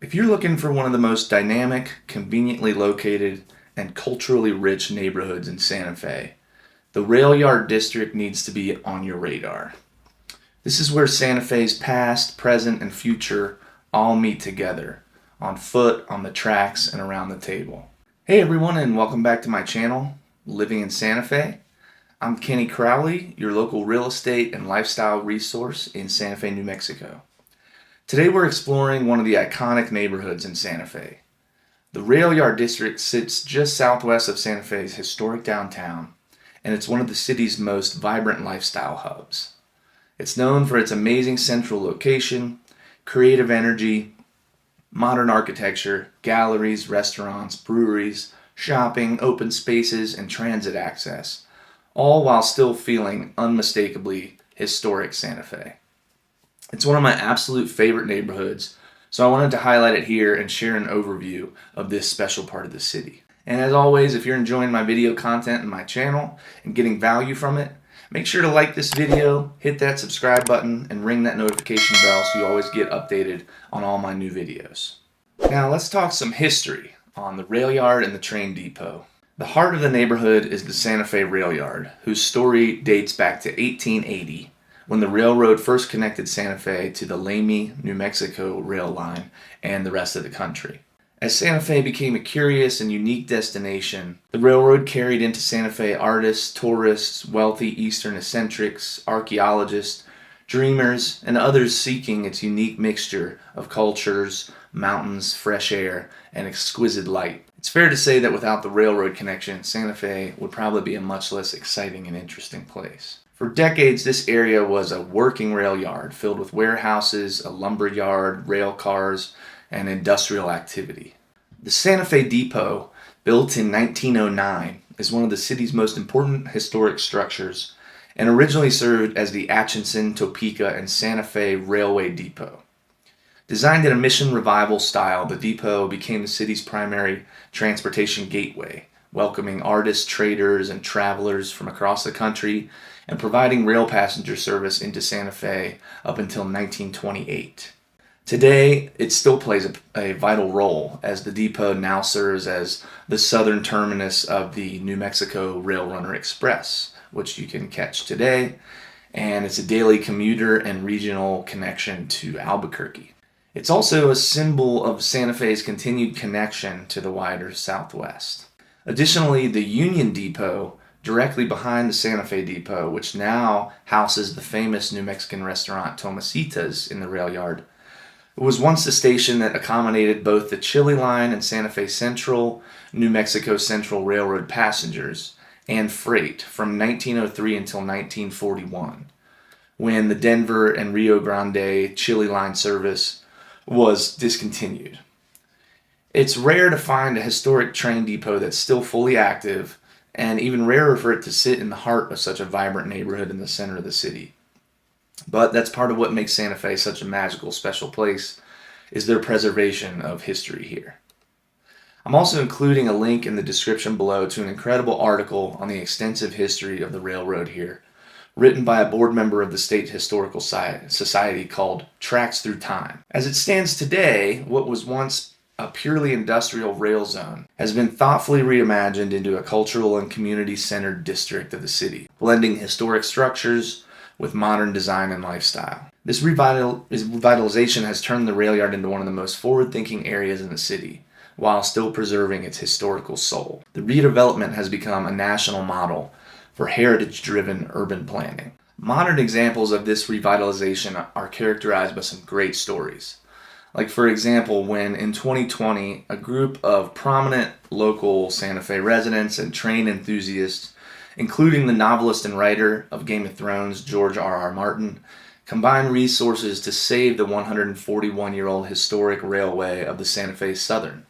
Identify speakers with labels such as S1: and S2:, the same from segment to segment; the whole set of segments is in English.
S1: If you're looking for one of the most dynamic, conveniently located, and culturally rich neighborhoods in Santa Fe, the Railyard District needs to be on your radar. This is where Santa Fe's past, present, and future all meet together, on foot, on the tracks, and around the table. Hey everyone, and welcome back to my channel, Living in Santa Fe. I'm Kenny Crowley, your local real estate and lifestyle resource in Santa Fe, New Mexico. Today we're exploring one of the iconic neighborhoods in Santa Fe. The Railyard District sits just southwest of Santa Fe's historic downtown, and it's one of the city's most vibrant lifestyle hubs. It's known for its amazing central location, creative energy, modern architecture, galleries, restaurants, breweries, shopping, open spaces, and transit access, all while still feeling unmistakably historic Santa Fe. It's one of my absolute favorite neighborhoods, so I wanted to highlight it here and share an overview of this special part of the city. And as always, if you're enjoying my video content and my channel and getting value from it, make sure to like this video, hit that subscribe button, and ring that notification bell so you always get updated on all my new videos. Now let's talk some history on the Railyard and the train depot. The heart of the neighborhood is the Santa Fe Railyard, whose story dates back to 1880, when the railroad first connected Santa Fe to the Lamy, New Mexico rail line and the rest of the country. As Santa Fe became a curious and unique destination, the railroad carried into Santa Fe artists, tourists, wealthy Eastern eccentrics, archaeologists, dreamers, and others seeking its unique mixture of cultures, mountains, fresh air, and exquisite light. It's fair to say that without the railroad connection, Santa Fe would probably be a much less exciting and interesting place. For decades, this area was a working rail yard filled with warehouses, a lumber yard, rail cars, and industrial activity. The Santa Fe Depot, built in 1909, is one of the city's most important historic structures and originally served as the Atchison, Topeka, and Santa Fe Railway Depot. Designed in a mission revival style, the depot became the city's primary transportation gateway, welcoming artists, traders, and travelers from across the country and providing rail passenger service into Santa Fe up until 1928. Today, it still plays a vital role, as the depot now serves as the southern terminus of the New Mexico Railrunner Express, which you can catch today, and it's a daily commuter and regional connection to Albuquerque. It's also a symbol of Santa Fe's continued connection to the wider Southwest. Additionally, the Union Depot, directly behind the Santa Fe Depot, which now houses the famous New Mexican restaurant Tomasitas in the rail yard, was once the station that accommodated both the Chili Line and Santa Fe Central, New Mexico Central Railroad passengers and freight from 1903 until 1941, when the Denver and Rio Grande Chili Line service was discontinued. It's rare to find a historic train depot that's still fully active, and even rarer for it to sit in the heart of such a vibrant neighborhood in the center of the city. But that's part of what makes Santa Fe such a magical, special place, is their preservation of history here. I'm also including a link in the description below to an incredible article on the extensive history of the railroad here, written by a board member of the State Historical Society called Tracks Through Time. As it stands today, what was once a purely industrial rail zone has been thoughtfully reimagined into a cultural and community-centered district of the city, blending historic structures with modern design and lifestyle. This revitalization has turned the rail yard into one of the most forward-thinking areas in the city, while still preserving its historical soul. The redevelopment has become a national model for heritage-driven urban planning. Modern examples of this revitalization are characterized by some great stories. Like, for example, when in 2020, a group of prominent local Santa Fe residents and train enthusiasts, including the novelist and writer of Game of Thrones, George R.R. Martin, combined resources to save the 141-year-old historic railway of the Santa Fe Southern.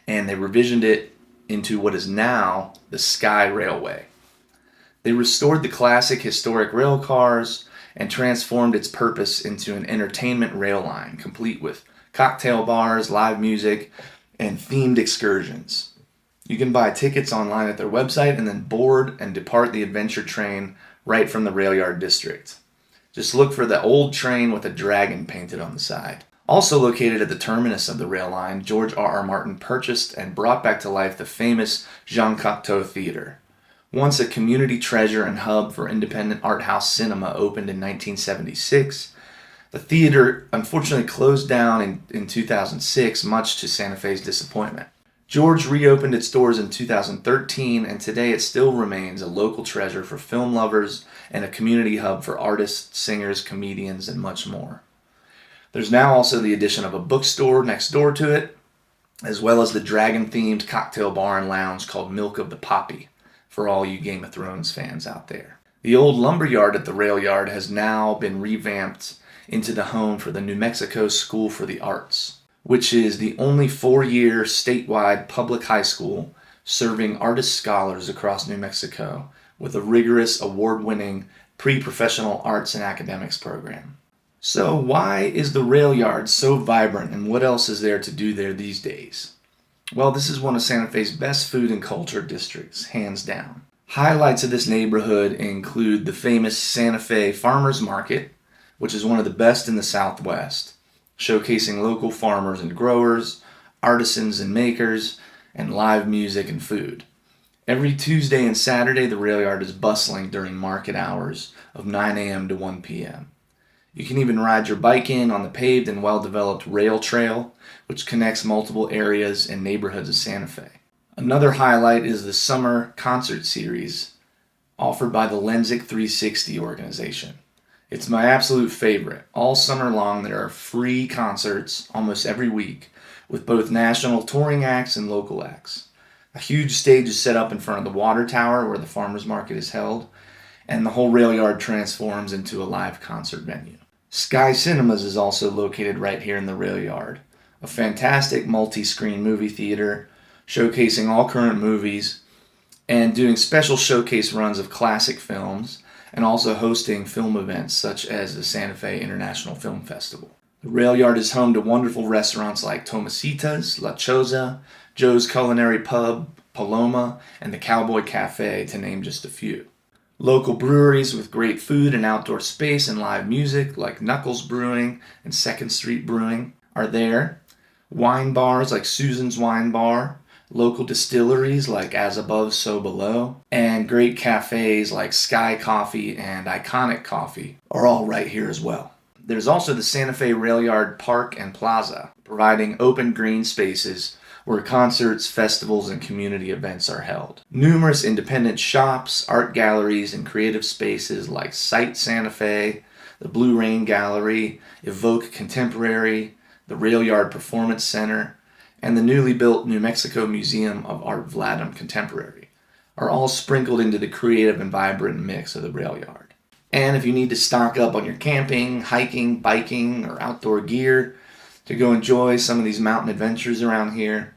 S1: And they revisioned it into what is now the Sky Railway. They restored the classic historic rail cars and transformed its purpose into an entertainment rail line, complete with cocktail bars, live music, and themed excursions. You can buy tickets online at their website and then board and depart the adventure train right from the Railyard District. Just look for the old train with a dragon painted on the side. Also located at the terminus of the rail line, George R.R. Martin purchased and brought back to life the famous Jean Cocteau Theater. Once a community treasure and hub for independent art house cinema, opened in 1976. The theater unfortunately closed down in 2006, much to Santa Fe's disappointment. George reopened its doors in 2013, and today it still remains a local treasure for film lovers and a community hub for artists, singers, comedians, and much more. There's now also the addition of a bookstore next door to it, as well as the dragon-themed cocktail bar and lounge called Milk of the Poppy, for all you Game of Thrones fans out there. The old lumberyard at the Railyard has now been revamped into the home for the New Mexico School for the Arts, which is the only 4-year statewide public high school serving artist scholars across New Mexico with a rigorous, award-winning pre-professional arts and academics program. So why is the Railyard so vibrant, and what else is there to do there these days? Well, this is one of Santa Fe's best food and culture districts, hands down. Highlights of this neighborhood include the famous Santa Fe Farmers Market, which is one of the best in the Southwest, showcasing local farmers and growers, artisans and makers, and live music and food. Every Tuesday and Saturday, the Railyard is bustling during market hours of 9 a.m. to 1 p.m. You can even ride your bike in on the paved and well-developed rail trail, which connects multiple areas and neighborhoods of Santa Fe. Another highlight is the summer concert series offered by the Lensic 360 organization. It's my absolute favorite. All summer long, there are free concerts almost every week with both national touring acts and local acts. A huge stage is set up in front of the water tower where the farmers market is held, and the whole Railyard transforms into a live concert venue. Sky Cinemas is also located right here in the Railyard, a fantastic multi-screen movie theater showcasing all current movies and doing special showcase runs of classic films, and also hosting film events such as the Santa Fe International Film Festival. The Railyard is home to wonderful restaurants like Tomasitas, La Choza, Joe's Culinary Pub, Paloma, and the Cowboy Cafe, to name just a few. Local breweries with great food and outdoor space and live music like Knuckles Brewing and Second Street Brewing are there. Wine bars like Susan's Wine Bar, local distilleries like As Above, So Below, and great cafes like Sky Coffee and Iconic Coffee are all right here as well. There's also the Santa Fe Railyard Park and Plaza, providing open green spaces where concerts, festivals, and community events are held. Numerous independent shops, art galleries, and creative spaces like Site Santa Fe, the Blue Rain Gallery, Evoke Contemporary, the Railyard Performance Center, and the newly built New Mexico Museum of Art Vladam Contemporary are all sprinkled into the creative and vibrant mix of the Railyard. And if you need to stock up on your camping, hiking, biking, or outdoor gear to go enjoy some of these mountain adventures around here,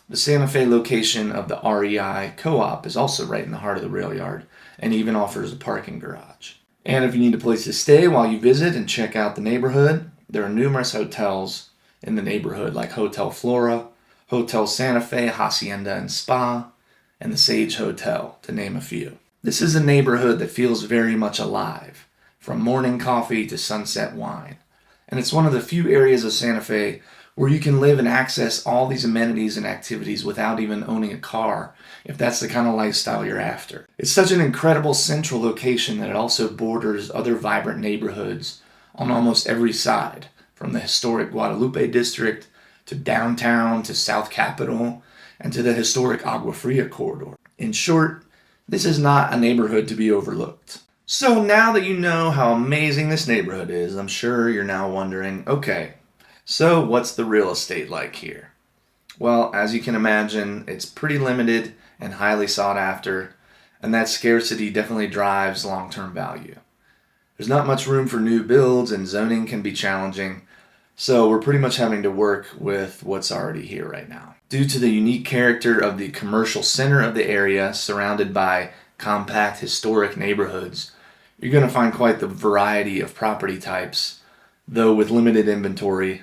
S1: the Santa Fe location of the REI Co-op is also right in the heart of the Railyard and even offers a parking garage. And if you need a place to stay while you visit and check out the neighborhood, there are numerous hotels in the neighborhood like Hotel Flora, Hotel Santa Fe, Hacienda and Spa, and the Sage Hotel, to name a few. This is a neighborhood that feels very much alive, from morning coffee to sunset wine. And it's one of the few areas of Santa Fe where you can live and access all these amenities and activities without even owning a car, if that's the kind of lifestyle you're after. It's such an incredible central location that it also borders other vibrant neighborhoods on almost every side, from the historic Guadalupe District to downtown to South Capitol and to the historic Agua Fria corridor. In short, this is not a neighborhood to be overlooked. So now that you know how amazing this neighborhood is, I'm sure you're now wondering, okay, so what's the real estate like here? Well, as you can imagine, it's pretty limited and highly sought after, and that scarcity definitely drives long-term value. There's not much room for new builds, and zoning can be challenging, so we're pretty much having to work with what's already here right now. Due to the unique character of the commercial center of the area, surrounded by compact historic neighborhoods, you're going to find quite the variety of property types, though with limited inventory,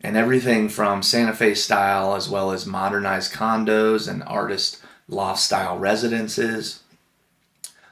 S1: and everything from Santa Fe style as well as modernized condos and artist loft style residences.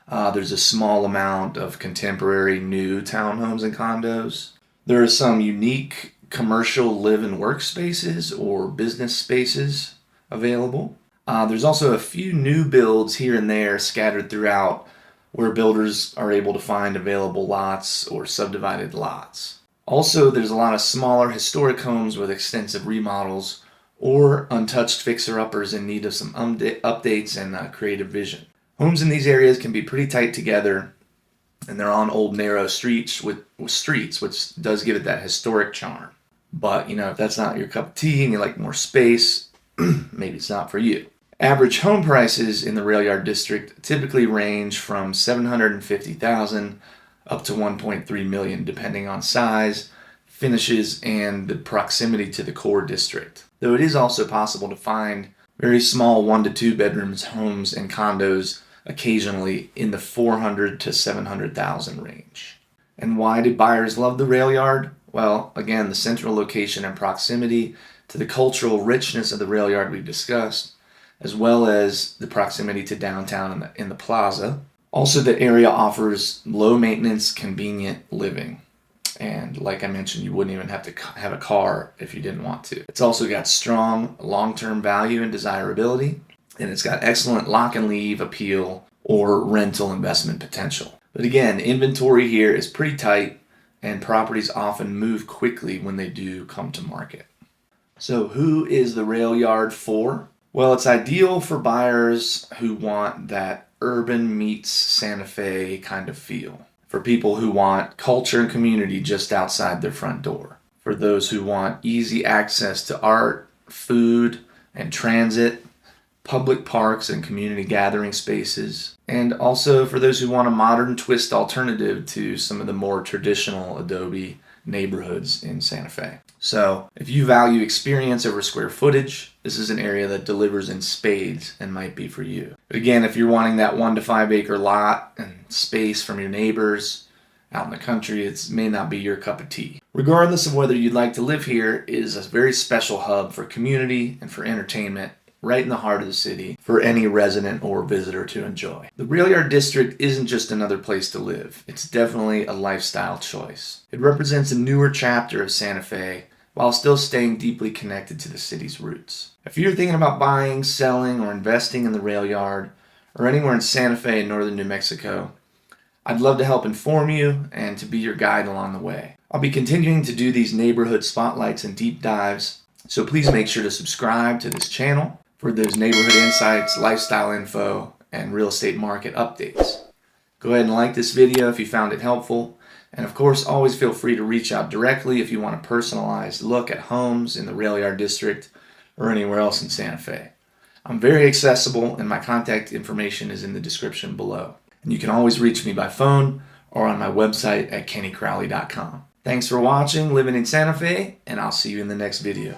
S1: There's a small amount of contemporary new townhomes and condos. There are some unique commercial live and work spaces or business spaces available. There's also a few new builds here and there scattered throughout where builders are able to find available lots or subdivided lots. Also, there's a lot of smaller historic homes with extensive remodels or untouched fixer-uppers in need of some updates and creative vision. Homes in these areas can be pretty tight together, and they're on old narrow streets with streets, which does give it that historic charm. But, if that's not your cup of tea and you like more space, maybe it's not for you. Average home prices in the Railyard District typically range from $750,000 up to $1.3 million, depending on size, finishes, and the proximity to the core district. Though it is also possible to find very small 1 to 2 bedrooms homes and condos occasionally in the $400,000 to $700,000 range. And why do buyers love the Railyard? Well, again, the central location and proximity to the cultural richness of the Railyard we've discussed, as well as the proximity to downtown in the plaza. Also, the area offers low maintenance, convenient living. And like I mentioned, you wouldn't even have to have a car if you didn't want to. It's also got strong long-term value and desirability, and it's got excellent lock and leave appeal or rental investment potential. But again, inventory here is pretty tight, and properties often move quickly when they do come to market. So who is the Railyard for? Well, it's ideal for buyers who want that urban meets Santa Fe kind of feel. For people who want culture and community just outside their front door. For those who want easy access to art, food, and transit, public parks and community gathering spaces. And also for those who want a modern twist alternative to some of the more traditional adobe neighborhoods in Santa Fe. So, if you value experience over square footage, this is an area that delivers in spades and might be for you. But again, if you're wanting that 1 to 5 acre lot and space from your neighbors out in the country, it may not be your cup of tea. Regardless of whether you'd like to live here, it is a very special hub for community and for entertainment right in the heart of the city for any resident or visitor to enjoy. The Railyard District isn't just another place to live. It's definitely a lifestyle choice. It represents a newer chapter of Santa Fe while still staying deeply connected to the city's roots. If you're thinking about buying, selling, or investing in the Railyard or anywhere in Santa Fe in northern New Mexico, I'd love to help inform you and to be your guide along the way. I'll be continuing to do these neighborhood spotlights and deep dives, so please make sure to subscribe to this channel for those neighborhood insights, lifestyle info, and real estate market updates. Go ahead and like this video if you found it helpful. And of course, always feel free to reach out directly if you want a personalized look at homes in the Railyard District or anywhere else in Santa Fe. I'm very accessible, and my contact information is in the description below. And you can always reach me by phone or on my website at kennycrowley.com. Thanks for watching Living in Santa Fe, and I'll see you in the next video.